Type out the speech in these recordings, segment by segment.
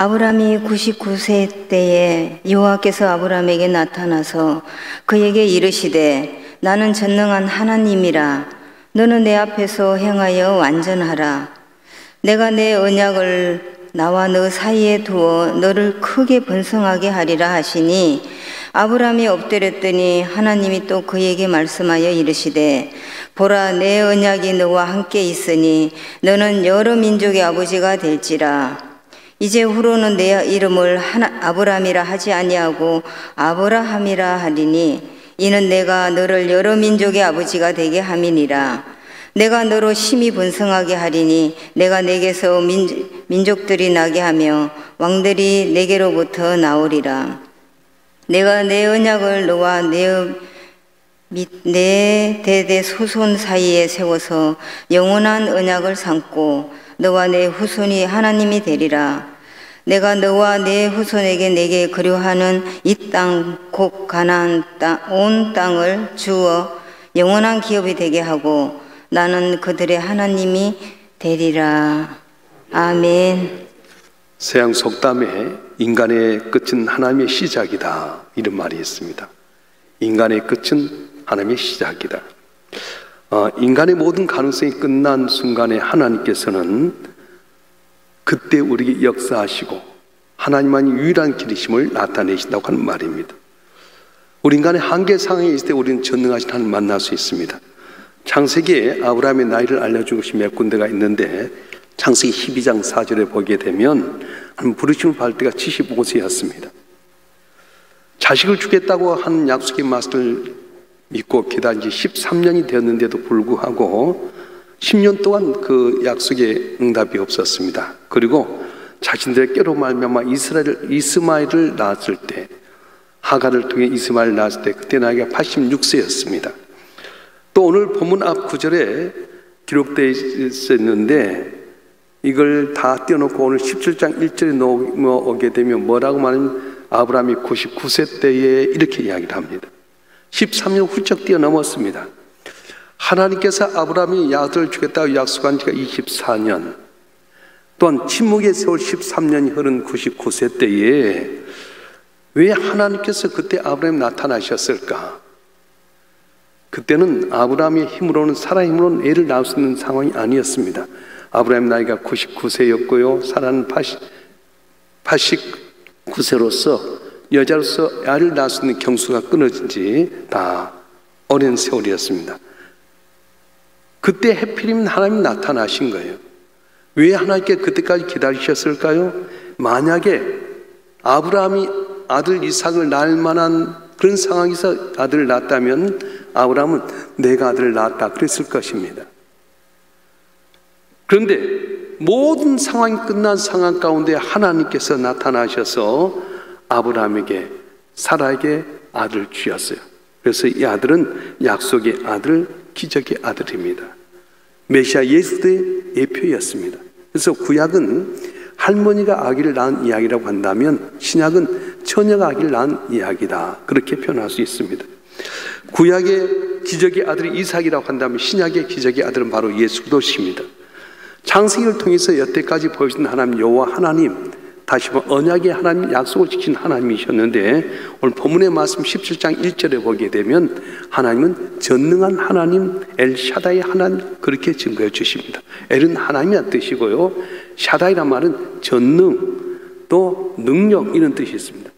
아브라함이 99세 때에 여호와께서 아브라함에게 나타나서 그에게 이르시되 나는 전능한 하나님이라. 너는 내 앞에서 행하여 완전하라. 내가 내 언약을 나와 너 사이에 두어 너를 크게 번성하게 하리라 하시니 아브라함이 엎드렸더니 하나님이 또 그에게 말씀하여 이르시되 보라, 내 언약이 너와 함께 있으니 너는 여러 민족의 아버지가 될지라. 이제 후로는 내 이름을 아브라함이라 하지 아니하고 아브라함이라 하리니 이는 내가 너를 여러 민족의 아버지가 되게 함이니라. 내가 너로 심히 번성하게 하리니 내가 내게서 민족들이 나게 하며 왕들이 내게로부터 나오리라. 내가 내 언약을 너와 내 대대 후손 사이에 세워서 영원한 언약을 삼고 너와 내 후손이 하나님이 되리라. 내가 너와 내 후손에게 내게 그리워하는 이 땅 곧 가나안 땅 온 땅을 주어 영원한 기업이 되게 하고 나는 그들의 하나님이 되리라. 아멘. 서양 속담에 인간의 끝은 하나님의 시작이다, 이런 말이 있습니다. 인간의 끝은 하나님의 시작이다. 인간의 모든 가능성이 끝난 순간에 하나님께서는 그때 우리에게 역사하시고 하나님만이 유일한 길이심을 나타내신다고 하는 말입니다. 우리 인간의 한계 상황에 있을 때 우리는 전능하신 하나님을 만날 수 있습니다. 창세기에 아브라함의 나이를 알려준 것이 몇 군데가 있는데 창세기 12장 4절에 보게 되면 하나님 부르심을 받을 때가 75세였습니다. 자식을 주겠다고 한 약속의 말씀을 믿고 기다린 지 13년이 되었는데도 불구하고 10년 동안 그 약속에 응답이 없었습니다. 그리고 자신들의 깨로 말미암아 이스마엘을 낳았을 때, 하갈을 통해 이스마엘을 낳았을 때 그때 나이가 86세였습니다. 또 오늘 본문 앞 구절에 기록되어 있었는데 이걸 다 떼어놓고 오늘 17장 1절에 넘어오게 되면 뭐라고 말하면 아브라함이 99세 때에 이렇게 이야기를 합니다. 13년 훌쩍 뛰어넘었습니다. 하나님께서 아브라함이 아들을 주겠다고 약속한 지가 24년, 또한 침묵의 세월 13년이 흐른 99세 때에 왜 하나님께서 그때 아브라함에 나타나셨을까? 그때는 아브라함의 힘으로는, 사라의 힘으로는 애를 낳을 수 있는 상황이 아니었습니다. 아브라함 나이가 99세였고요 사라는 89세로서 여자로서 아이를 낳을 수 있는 경수가 끊어진 지 다 오랜 세월이었습니다. 그때 해필이면 하나님이 나타나신 거예요. 왜 하나님께 그때까지 기다리셨을까요? 만약에 아브라함이 아들 이삭을 낳을 만한 그런 상황에서 아들을 낳았다면 아브라함은 내가 아들을 낳았다 그랬을 것입니다. 그런데 모든 상황이 끝난 상황 가운데 하나님께서 나타나셔서 아브라함에게, 사라에게 아들을 주셨어요. 그래서 이 아들은 약속의 아들, 기적의 아들입니다. 메시아 예수의 예표였습니다. 그래서 구약은 할머니가 아기를 낳은 이야기라고 한다면 신약은 처녀가 아기를 낳은 이야기다, 그렇게 표현할 수 있습니다. 구약의 기적의 아들이 이삭이라고 한다면 신약의 기적의 아들은 바로 예수 그리스도십니다. 창세기를 통해서 여태까지 보여준 하나님 여호와 하나님, 다시 한번 언약의 하나님, 약속을 지킨 하나님이셨는데 오늘 본문의 말씀 17장 1절에 보게 되면 하나님은 전능한 하나님, 엘샤다이 하나님, 그렇게 증거해 주십니다. 엘은 하나님이란 뜻이고요, 샤다이란 말은 전능, 또 능력, 이런 뜻이 있습니다.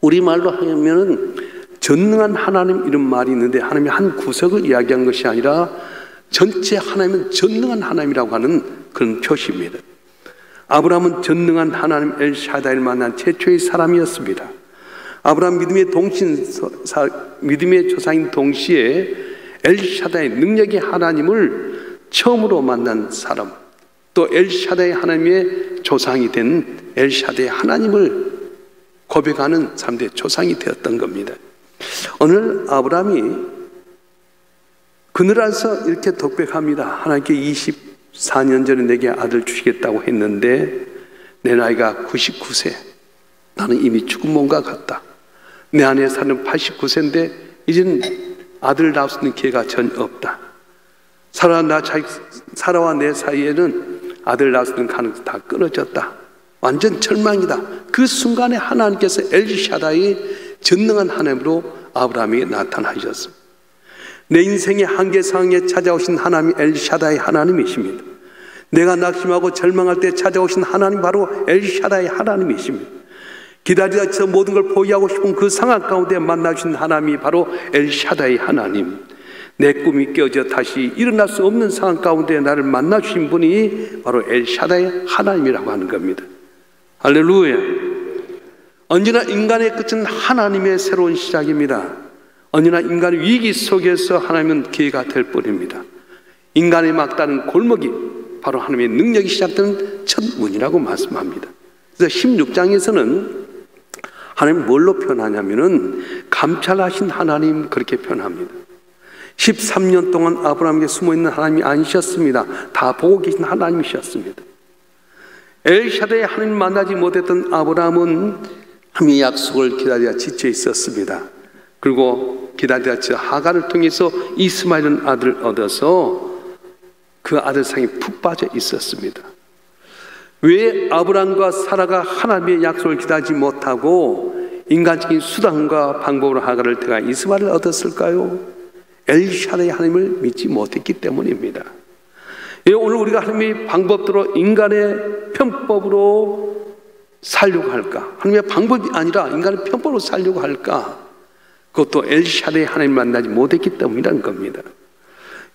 우리말로 하면은 전능한 하나님 이런 말이 있는데 하나님의 한 구석을 이야기한 것이 아니라 전체 하나님은 전능한 하나님이라고 하는 그런 표시입니다. 아브라함은 전능한 하나님 엘샤다이를 만난 최초의 사람이었습니다. 아브라함 믿음의 조상인 동시에 엘샤다이 능력의 하나님을 처음으로 만난 사람, 또 엘샤다이 하나님의 조상이 된 엘샤다이 하나님을 고백하는 3대 조상이 되었던 겁니다. 오늘 아브라함이 그늘에서 이렇게 독백합니다. 하나님께 24년 전에 내게 아들 주시겠다고 했는데 내 나이가 99세, 나는 이미 죽은 몸과 같다. 내 안에 사는 89세인데 이제는 아들을 낳을 수 있는 기회가 전혀 없다. 사라와 내 사이에는 아들을 낳을 수 있는 가능성이 다 끊어졌다. 완전 절망이다. 그 순간에 하나님께서 엘샤다이 전능한 하나님으로 아브라함에게 나타나셨습니다. 내 인생의 한계 상황에 찾아오신 하나님이 엘샤다이 하나님이십니다. 내가 낙심하고 절망할 때 찾아오신 하나님 바로 엘샤다이 하나님이십니다. 기다리다 모든 걸 포기하고 싶은 그 상황 가운데 만나주신 하나님이 바로 엘샤다이 하나님. 내 꿈이 깨어져 다시 일어날 수 없는 상황 가운데 나를 만나주신 분이 바로 엘샤다이 하나님이라고 하는 겁니다. 할렐루야. 언제나 인간의 끝은 하나님의 새로운 시작입니다. 언제나 인간의 위기 속에서 하나님은 기회가 될 뿐입니다. 인간의 막다른 골목이 바로 하나님의 능력이 시작되는 첫 문이라고 말씀합니다. 그래서 16장에서는 하나님 뭘로 표현하냐면은 감찰하신 하나님 그렇게 표현합니다. 13년 동안 아브라함에게 숨어있는 하나님이 아니셨습니다. 다 보고 계신 하나님이셨습니다. 엘샤다이 하나님 만나지 못했던 아브라함은 하나님의 약속을 기다려 지쳐 있었습니다. 그리고 기다리다 하갈을 통해서 이스마엘은 아들을 얻어서 그 아들 상에 푹 빠져 있었습니다. 왜 아브라함과 사라가 하나님의 약속을 기다리지 못하고 인간적인 수단과 방법으로 하갈을 택하 이스마엘을 얻었을까요? 엘샤다이 하나님을 믿지 못했기 때문입니다. 오늘 우리가 하나님의 방법대로 인간의 편법으로 살려고 할까? 하나님의 방법이 아니라 인간의 편법으로 살려고 할까? 그것도 엘샤다이 하나님 만나지 못했기 때문이라는 겁니다.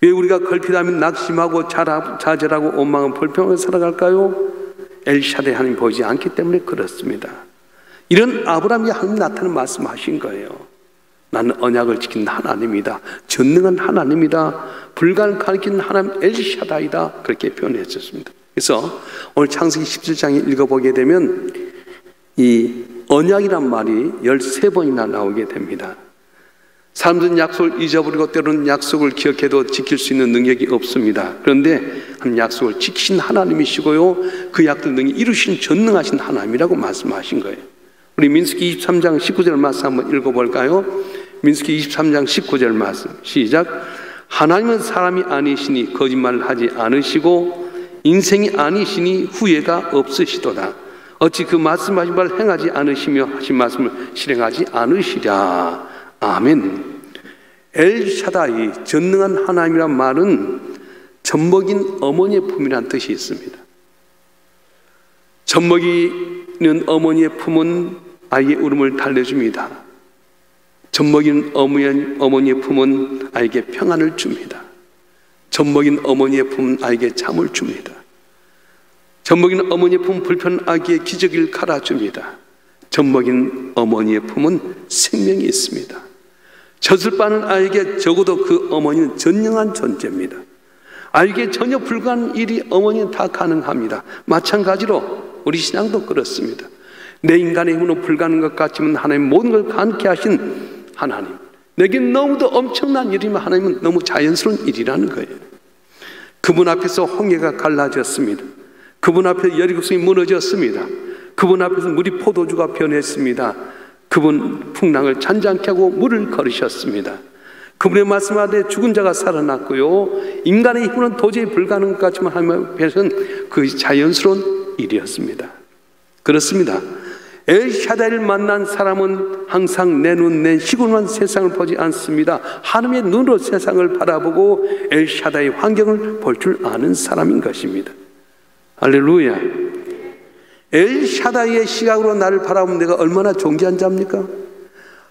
왜 우리가 걸핏하면 낙심하고 좌절하고 원망하고 불평하며 살아갈까요? 엘샤다이 하나님 보이지 않기 때문에 그렇습니다. 이런 아브라함이 하나님 나타나는 말씀하신 거예요. 나는 언약을 지키는 하나님이다. 전능한 하나님이다. 불가능을 가리키는 하나님 엘샤다이다. 그렇게 표현했었습니다. 그래서 오늘 창세기 17장에 읽어보게 되면 이 언약이란 말이 13번이나 나오게 됩니다. 사람들은 약속을 잊어버리고 때로는 약속을 기억해도 지킬 수 있는 능력이 없습니다. 그런데 한 약속을 지키신 하나님이시고요, 그 약속을 능히 이루신 전능하신 하나님이라고 말씀하신 거예요. 우리 민수기 23장 19절 말씀 한번 읽어볼까요? 민수기 23장 19절 말씀 시작. 하나님은 사람이 아니시니 거짓말을 하지 않으시고 인생이 아니시니 후회가 없으시도다. 어찌 그 말씀하신 바를 행하지 않으시며 하신 말씀을 실행하지 않으시랴. 아멘. 엘샤다이 전능한 하나님이란 말은 젖먹인 어머니의 품이라는 뜻이 있습니다. 젖먹이는 어머니의 품은 아이의 울음을 달래줍니다. 젖먹이는 어머니의 품은 아이에게 평안을 줍니다. 젖먹인 어머니의 품은 아이에게 잠을 줍니다. 젖먹이는 어머니의 품은 불편한 아기의 기저귀를 갈아줍니다. 젖먹인 어머니의 품은 생명이 있습니다. 젖을 빠는 아이에게 적어도 그 어머니는 전능한 존재입니다. 아이에게 전혀 불가능한 일이 어머니는 다 가능합니다. 마찬가지로 우리 신앙도 그렇습니다. 내 인간의 힘으로 불가능한 것 같지만 하나님 모든 걸 가능케 하신 하나님, 내게 너무도 엄청난 일이면 하나님은 너무 자연스러운 일이라는 거예요. 그분 앞에서 홍해가 갈라졌습니다. 그분 앞에 여리고성이 무너졌습니다. 그분 앞에서 물이 포도주가 변했습니다. 그분 풍랑을 잔잔케 하고 물을 걸으셨습니다. 그분의 말씀 아래 죽은 자가 살아났고요, 인간의 힘으로는 도저히 불가능한 것 같지만 하나님 앞에서는 그 자연스러운 일이었습니다. 그렇습니다. 엘샤다이를 만난 사람은 항상 내 눈, 내 시골만 세상을 보지 않습니다. 하나님의 눈으로 세상을 바라보고 엘샤다이 환경을 볼 줄 아는 사람인 것입니다. 할렐루야. 엘샤다이의 시각으로 나를 바라보면 내가 얼마나 존귀한 자입니까?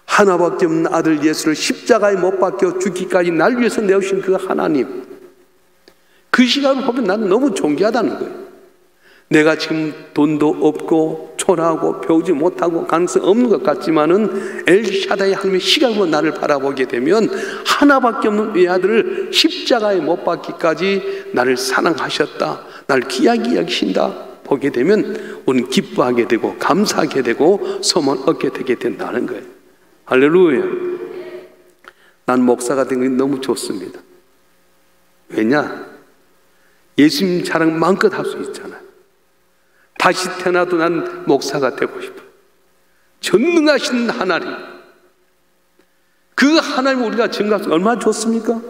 하나밖에 없는 아들 예수를 십자가에 못 박혀 죽기까지 날 위해서 내오신 그 하나님, 그 시각으로 보면 나는 너무 존귀하다는 거예요. 내가 지금 돈도 없고 초라하고 배우지 못하고 가능성 없는 것 같지만은 엘샤다이 하나님의 시각으로 나를 바라보게 되면 하나밖에 없는 외아들을 십자가에 못 박기까지 나를 사랑하셨다, 나를 귀하게 여기신다 보게 되면 우리는 기뻐하게 되고 감사하게 되고 소망을 얻게 되게 된다는 거예요. 할렐루야. 난 목사가 된 게 너무 좋습니다. 왜냐? 예수님 자랑 마음껏 할 수 있잖아요. 다시 태어나도 난 목사가 되고 싶어요. 전능하신 하나님, 그 하나님 우리가 증거할 수 얼마나 좋습니까?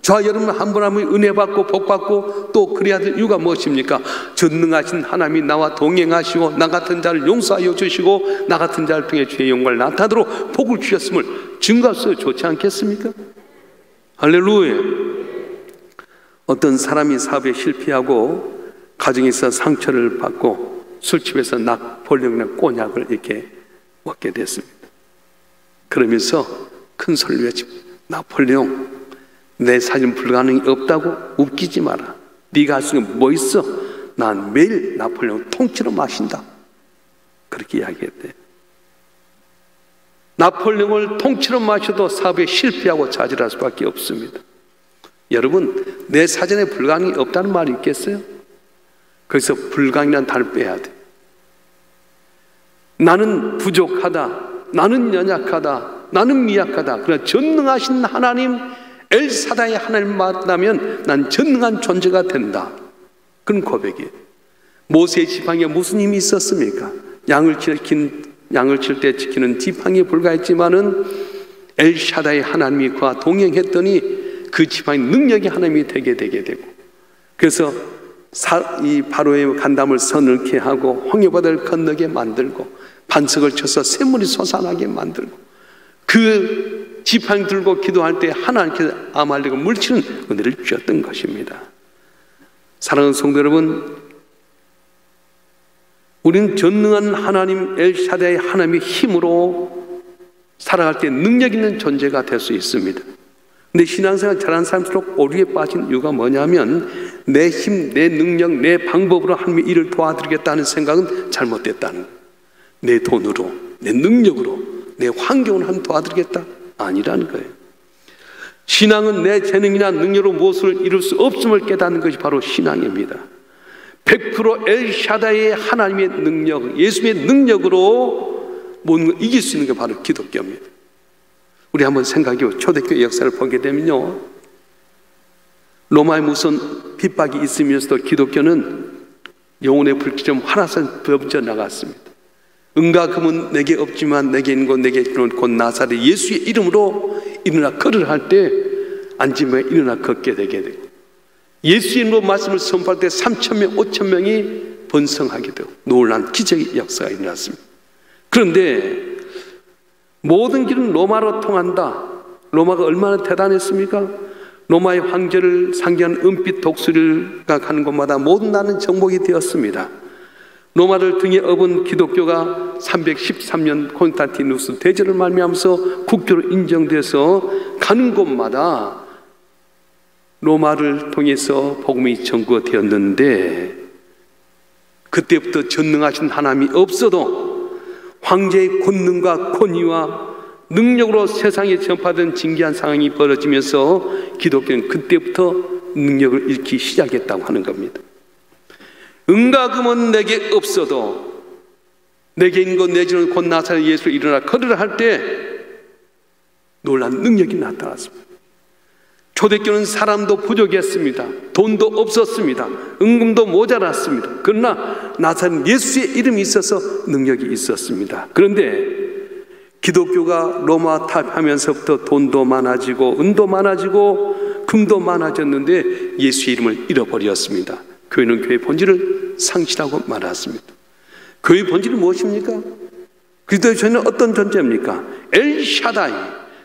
저와 여러분 한 분 한 분이 은혜 받고 복 받고 또 그래야 될 이유가 무엇입니까? 전능하신 하나님이 나와 동행하시고 나 같은 자를 용서하여 주시고 나 같은 자를 통해 주의 영광을 나타내도록 복을 주셨음을 증거하셔 좋지 않겠습니까? 할렐루야. 어떤 사람이 사업에 실패하고 가정에서 상처를 받고 술집에서 나폴레옹이나 꼬냑을 이렇게 먹게 됐습니다. 그러면서 큰 소리를 외치고 나폴레옹 내 사진 불가능이 없다고 웃기지 마라. 네가 할 수 있는 게 뭐 있어? 난 매일 나폴레옹 통째로 마신다. 그렇게 이야기했대. 나폴레옹을 통째로 마셔도 사업에 실패하고 좌절할 수밖에 없습니다. 여러분 내 사전에 불가능이 없다는 말이 있겠어요? 그래서 불가능이라는 단어를 빼야 돼. 나는 부족하다, 나는 연약하다, 나는 미약하다. 그러나 전능하신 하나님 엘사다의 하나님을 만나면 난 전능한 존재가 된다. 그런 고백이에요. 모세의 지팡이에 무슨 힘이 있었습니까? 양을 칠 때 지키는 지팡이에 불과했지만은 엘샤다의 하나님이 그와 동행했더니 그 지팡이 능력이 하나님이 되게 되고, 그래서 이 바로의 간담을 서늘케 하고 홍해바다를 건너게 만들고 반석을 쳐서 샘물이 솟아나게 만들고 그 지팡이 들고 기도할 때 하나님께서 아말렉을 물치는 은혜를 주셨던 것입니다. 사랑하는 성도 여러분, 우리는 전능한 하나님 엘샤다의 하나님의 힘으로 살아갈 때 능력 있는 존재가 될 수 있습니다. 근데 신앙생활 잘하는 사람들록 오류에 빠진 이유가 뭐냐면 내 힘, 내 능력, 내 방법으로 하나님의 일을 도와드리겠다는 생각은 잘못됐다는 거예요. 내 돈으로, 내 능력으로, 내 환경으로 하나님 도와드리겠다? 아니라는 거예요. 신앙은 내 재능이나 능력으로 무엇을 이룰 수 없음을 깨닫는 것이 바로 신앙입니다. 100% 엘샤다의 하나님의 능력, 예수의 능력으로 모든 걸 이길 수 있는 게 바로 기독교입니다. 우리 한번 생각해요. 초대교회 역사를 보게 되면요, 로마의 무슨 핍박이 있으면서도 기독교는 영혼의 불길처럼 환하선 번져 나갔습니다. 은과 금은 내게 없지만 내게 있는 것 내게 있는 곧 나사렛 예수의 이름으로 일어나 걸으라 할 때 앉으며 일어나 걷게 되게 되고, 예수의 이름으로 말씀을 선포할 때 3,000명, 5,000명이 번성하게 되고 놀라운 기적의 역사가 일어났습니다. 그런데 모든 길은 로마로 통한다. 로마가 얼마나 대단했습니까? 로마의 황제를 상징하는 은빛 독수리가 가는 곳마다 모든 나라는 정복이 되었습니다. 로마를 등에 업은 기독교가 313년 콘스탄티누스 대제를 말미암아서 국교로 인정돼서 가는 곳마다 로마를 통해서 복음이 전거되었는데, 그때부터 전능하신 하나님이 없어도 황제의 권능과 권위와 능력으로 세상에 전파된 진기한 상황이 벌어지면서 기독교는 그때부터 능력을 잃기 시작했다고 하는 겁니다. 은과 금은 내게 없어도 내게 있는 것 내지는 곧 나사렛 예수 일어나 걸으라 할 때 놀라운 능력이 나타났습니다. 초대교는 사람도 부족했습니다. 돈도 없었습니다. 은금도 모자랐습니다. 그러나 나사렛 예수의 이름이 있어서 능력이 있었습니다. 그런데 기독교가 로마 타협하면서부터 돈도 많아지고 은도 많아지고 금도 많아졌는데 예수의 이름을 잃어버렸습니다. 교회는 교회의 본질을 상실하고 말았습니다. 교회의 본질이 무엇입니까? 그리스도의 저희는 어떤 존재입니까? 엘샤다이,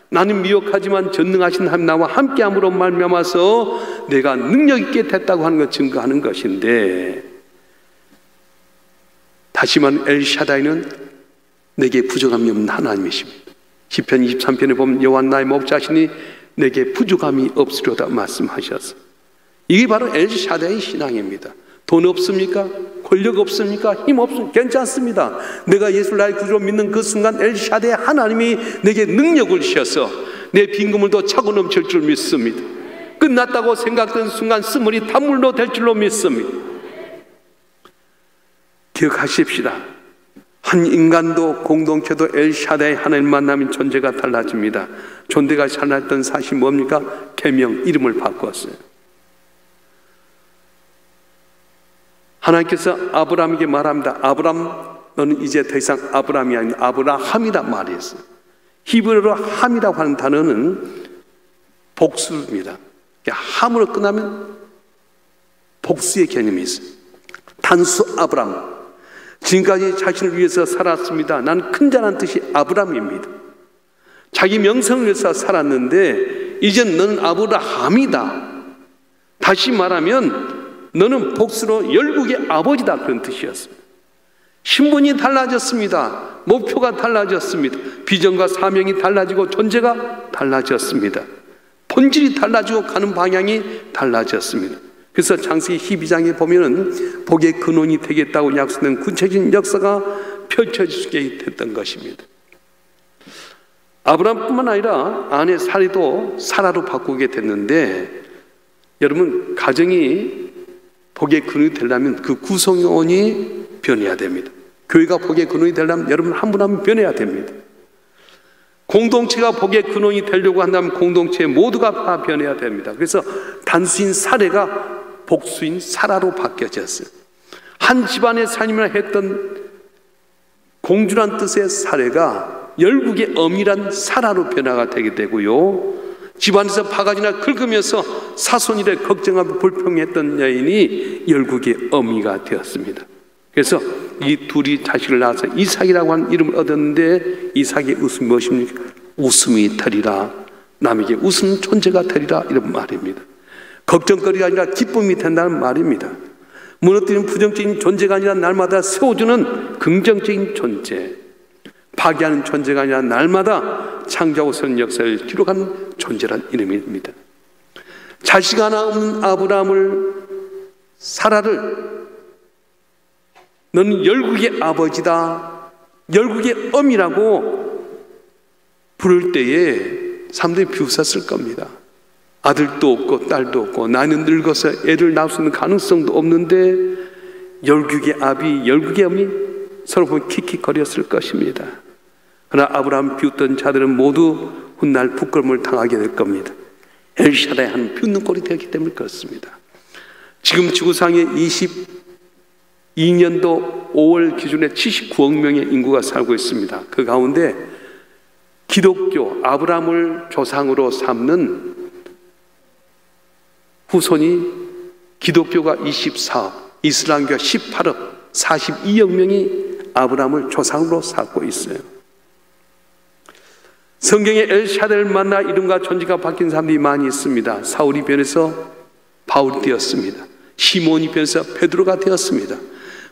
나는 미혹하지만 전능하신 하나님 나와 함께함으로 말미암아서 내가 능력 있게 됐다고 하는 걸 증거하는 것인데, 다시 말하면 엘샤다이는 내게 부족함이 없는 하나님이십니다. 시편 23편에 보면 여호와 나의 목자시니 내게 부족함이 없으리로다 말씀하셨어요. 이게 바로 엘샤다의 신앙입니다. 돈 없습니까? 권력 없습니까? 힘 없습니까? 괜찮습니다. 내가 예수를 나의 구주로 믿는 그 순간 엘샤다의 하나님이 내게 능력을 주셔서 내 빈그물도 차고 넘칠 줄 믿습니다. 끝났다고 생각된 순간 스물이 단물로 될 줄로 믿습니다. 기억하십시다. 한 인간도 공동체도 엘샤다의 하나님 만나면 존재가 달라집니다. 존재가 달라졌던 사실이 뭡니까? 계명, 이름을 바꿨어요. 하나님께서 아브라함에게 말합니다. 아브라함, 너는 이제 더 이상 아브라함이 아닌 아브라함이라 말했어요. 히브리어로 함이라고 하는 단어는 복수입니다. 함으로 끝나면 복수의 개념이 있어요. 단수 아브람, 지금까지 자신을 위해서 살았습니다. 나는 큰 자라는 뜻이 아브람입니다. 자기 명성을 위해서 살았는데 이젠 너는 아브라함이다. 다시 말하면 너는 복수로 열국의 아버지다, 그런 뜻이었습니다. 신분이 달라졌습니다. 목표가 달라졌습니다. 비전과 사명이 달라지고 존재가 달라졌습니다. 본질이 달라지고 가는 방향이 달라졌습니다. 그래서 창세기 12장에 보면은 복의 근원이 되겠다고 약속된 구체적인 역사가 펼쳐지게 됐던 것입니다. 아브라함뿐만 아니라 아내 사리도 사라로 바꾸게 됐는데, 여러분, 가정이 복의 근원이 되려면 그 구성원이 변해야 됩니다. 교회가 복의 근원이 되려면 여러분 한 분 한 분 변해야 됩니다. 공동체가 복의 근원이 되려고 한다면 공동체 모두가 다 변해야 됩니다. 그래서 단수인 사례가 복수인 사라로 바뀌어졌어요. 한 집안의 살림을 했던 공주란 뜻의 사례가 열국의 어미란 사라로 변화가 되게 되고요, 집안에서 바가지나 긁으면서 사손일에 걱정하고 불평했던 여인이 열국의 어미가 되었습니다. 그래서 이 둘이 자식을 낳아서 이삭이라고 하는 이름을 얻었는데, 이삭의 웃음이 무엇입니까? 웃음이 되리라, 남에게 웃음 존재가 되리라, 이런 말입니다. 걱정거리가 아니라 기쁨이 된다는 말입니다. 무너뜨리는 부정적인 존재가 아니라 날마다 세워주는 긍정적인 존재, 파괴하는 존재가 아니라 날마다 창조하고 서는 역사를 기록하는 존재란 이름입니다. 자식 하나 없는 아브라함을, 사라를 너는 열국의 아버지다, 열국의 어미라고 부를 때에 사람들이 비웃었을 겁니다. 아들도 없고 딸도 없고 나는 늙어서 애를 낳을 수 있는 가능성도 없는데 열국의 아비, 열국의 어미 서로 보면 킥킥거렸을 것입니다. 그러나 아브라함 비웃던 자들은 모두 훗날 부끄러움을 당하게 될 겁니다. 엘샤다의 한 비웃는 꼴이 되었기 때문에 그렇습니다. 지금 지구상에 22년도 5월 기준에 79억 명의 인구가 살고 있습니다. 그 가운데 기독교, 아브라함을 조상으로 삼는 후손이 기독교가 24억, 이슬람교가 18억, 42억 명이 아브라함을 조상으로 삼고 있어요. 성경에 엘샤다를 만나 이름과 존재가 바뀐 사람들이 많이 있습니다. 사울이 변해서 바울이 되었습니다. 시몬이 변해서 베드로가 되었습니다.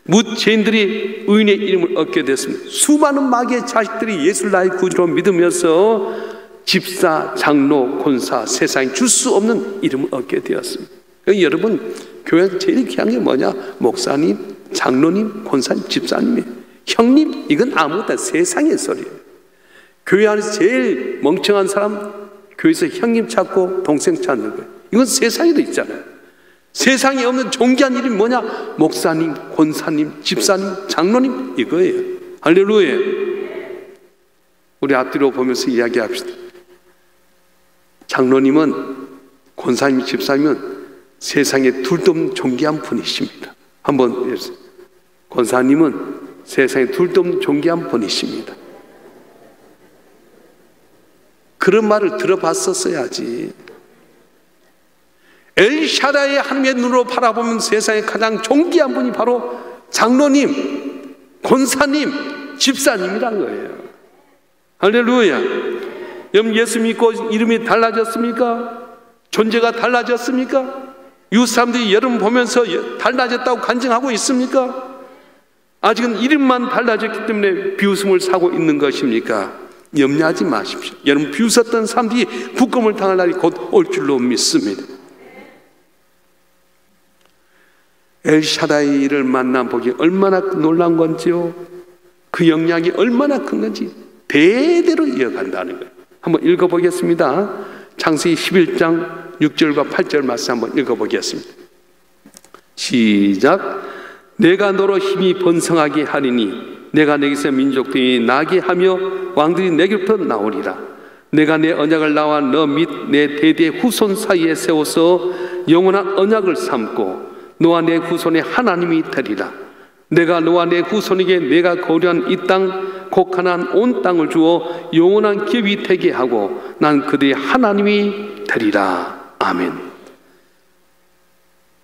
뭇죄인들이 의인의 이름을 얻게 됐습니다. 수많은 마귀의 자식들이 예수를 나의 구주로 믿으면서 집사, 장로, 권사, 세상에 줄 수 없는 이름을 얻게 되었습니다. 그러니까 여러분, 교회에서 제일 귀한 게 뭐냐? 목사님, 장로님, 권사님, 집사님이에요. 형님, 이건 아무것도 세상의 소리예요. 교회 안에서 제일 멍청한 사람, 교회에서 형님 찾고 동생 찾는 거예요. 이건 세상에도 있잖아요. 세상에 없는 존귀한 이름이 뭐냐? 목사님, 권사님, 집사님, 장로님, 이거예요. 할렐루야. 우리 앞뒤로 보면서 이야기합시다. 장로님은, 권사님, 집사님은 세상에 둘도 없는 존귀한 분이십니다. 한번 해주세요. 권사님은 세상에 둘도 없는 존귀한 분이십니다. 그런 말을 들어봤었어야지. 엘샤다의 하나님의 눈으로 바라보면 세상에 가장 존귀한 분이 바로 장로님, 권사님, 집사님이란 거예요. 할렐루야. 여러분, 예수 믿고 이름이 달라졌습니까? 존재가 달라졌습니까? 이웃 사람들이 여러분 보면서 달라졌다고 간증하고 있습니까? 아직은 이름만 달라졌기 때문에 비웃음을 사고 있는 것입니까? 염려하지 마십시오. 여러분, 비웃었던 사람들이 부끄러움을 당할 날이 곧 올 줄로 믿습니다. 엘샤다이를 만나 보기 얼마나 놀라운 건지요, 그 영향이 얼마나 큰 건지 대대로 이어간다는 거예요. 한번 읽어보겠습니다. 창세기 11장 6절과 8절 말씀 한번 읽어보겠습니다. 시작. 내가 너로 힘이 번성하게 하리니 내가 내게서 민족들이 나게 하며 왕들이 내게부터 나오리라. 내가 내 언약을 나와 너 및 내 대대의 후손 사이에 세워서 영원한 언약을 삼고 너와 내 후손의 하나님이 되리라. 내가 너와 내 후손에게 내가 거류한 이 땅 곧 가나안 온 땅을 주어 영원한 기업이 되게 하고 난 그들의 하나님이 되리라. 아멘.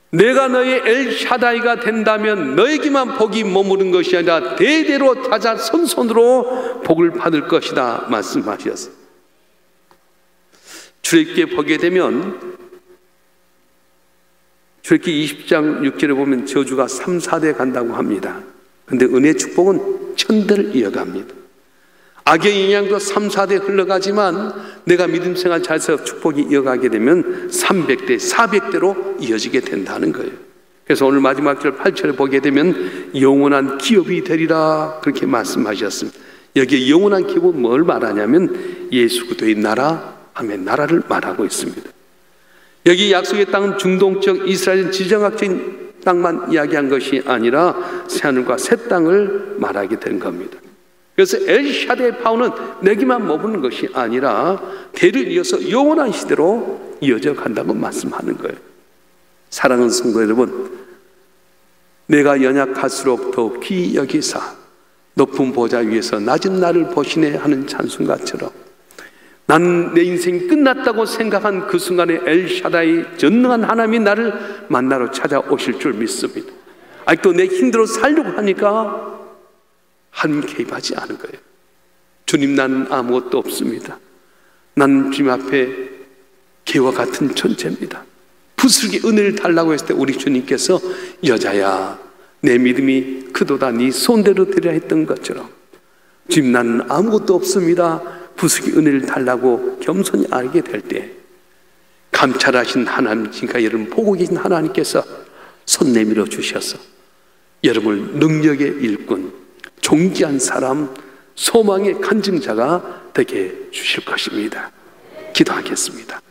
내가 너의 엘샤다이가 된다면 너에게만 복이 머무는 것이 아니라 대대로 다자 선손으로 복을 받을 것이다 말씀하셨어요. 출애굽기에 보게 되면 출애굽기 20장 6절에 보면 저주가 3, 4대 간다고 합니다. 그런데 은혜의 축복은 천대를 이어갑니다. 악의 영향도 3, 4대 흘러가지만 내가 믿음 생활 잘해서 축복이 이어가게 되면 300대, 400대로 이어지게 된다는 거예요. 그래서 오늘 마지막 절 8절에 보게 되면 영원한 기업이 되리라 그렇게 말씀하셨습니다. 여기에 영원한 기업은 뭘 말하냐면 예수 그리스도의 나라, 아멘, 나라를 말하고 있습니다. 여기 약속의 땅은 중동적 이스라엘 지정학적인 땅만 이야기한 것이 아니라 새하늘과 새 땅을 말하게 된 겁니다. 그래서 엘샤다의 파워는 내게만 머무는 것이 아니라 대를 이어서 영원한 시대로 이어져 간다고 말씀하는 거예요. 사랑하는 성도 여러분, 내가 연약할수록 더욱 귀히 여기사 높은 보좌 위에서 낮은 나를 보시네 하는 찬송가처럼 난 내 인생이 끝났다고 생각한 그 순간에 엘샤다이 전능한 하나님이 나를 만나러 찾아오실 줄 믿습니다. 아직도 내 힘들어 살려고 하니까 하나님 개입하지 않은 거예요. 주님, 나는 아무것도 없습니다. 나는 주님 앞에 개와 같은 존재입니다. 부스러기 은혜를 달라고 했을 때 우리 주님께서 여자야 내 믿음이 크도다 네 손대로 드리라 했던 것처럼 주님, 나는 아무것도 없습니다. 부스러기 은혜를 달라고 겸손히 알게 될 때 감찰하신 하나님, 지금까지 여러분 보고 계신 하나님께서 손 내밀어 주셔서 여러분을 능력의 일꾼, 존귀한 사람, 소망의 간증자가 되게 주실 것입니다. 기도하겠습니다.